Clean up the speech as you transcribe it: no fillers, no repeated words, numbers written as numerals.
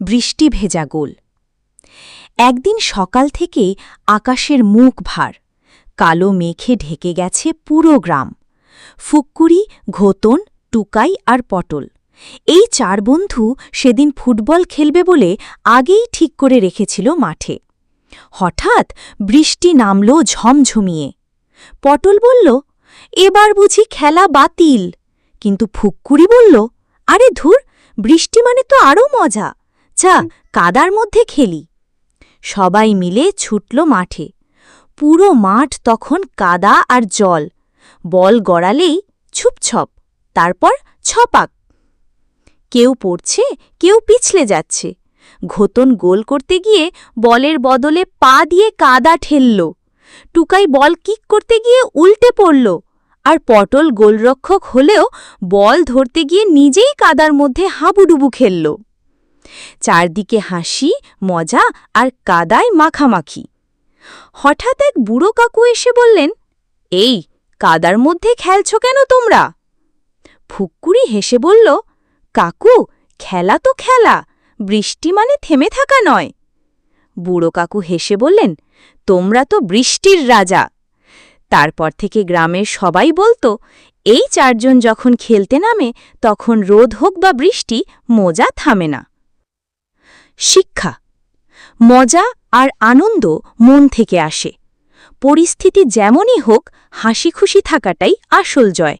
বৃষ্টি ভেজা গোল। একদিন সকাল থেকেই আকাশের মুখ ভার, কালো মেঘে ঢেকে গেছে পুরো গ্রাম। ফুক্কুরি, ঘোতন, টুকাই আর পটল, এই 4 বন্ধু সেদিন ফুটবল খেলবে বলে আগেই ঠিক করে রেখেছিল মাঠে। হঠাৎ বৃষ্টি নামল ঝমঝমিয়ে। পটল বলল, এবার বুঝি খেলা বাতিল। কিন্তু ফুক্কুরি বলল, আরে ধুর, বৃষ্টি মানে তো আরও মজা, যা কাদার মধ্যে খেলি। সবাই মিলে ছুটল মাঠে। পুরো মাঠ তখন কাদা আর জল। বল গড়ালেই ছুপছপ, তারপর ছপাক। কেউ পড়ছে, কেউ পিছলে যাচ্ছে। ঘোতন গোল করতে গিয়ে বলের বদলে পা দিয়ে কাদা ঠেলল। টুকাই বল কিক করতে গিয়ে উল্টে পড়ল। আর পটল গোলরক্ষক হলেও বল ধরতে গিয়ে নিজেই কাদার মধ্যে হাবুডুবু খেলল। চারদিকে হাসি, মজা আর কাদায় মাখামাখি। হঠাৎ এক বুড়ো কাকু এসে বললেন, এই কাদার মধ্যে খেলছ কেন তোমরা? ফুক্কুরি হেসে বলল, কাকু, খেলা তো খেলা, বৃষ্টি মানে থেমে থাকা নয়। বুড়ো কাকু হেসে বললেন, তোমরা তো বৃষ্টির রাজা। তারপর থেকে গ্রামের সবাই বলতো, এই 4 জন যখন খেলতে নামে তখন রোদ হোক বা বৃষ্টি, মজা থামে না। শিক্ষা: মজা আর আনন্দ মন থেকে আসে। পরিস্থিতি যেমনই হোক, হাসি খুশি থাকাটাই আসল জয়।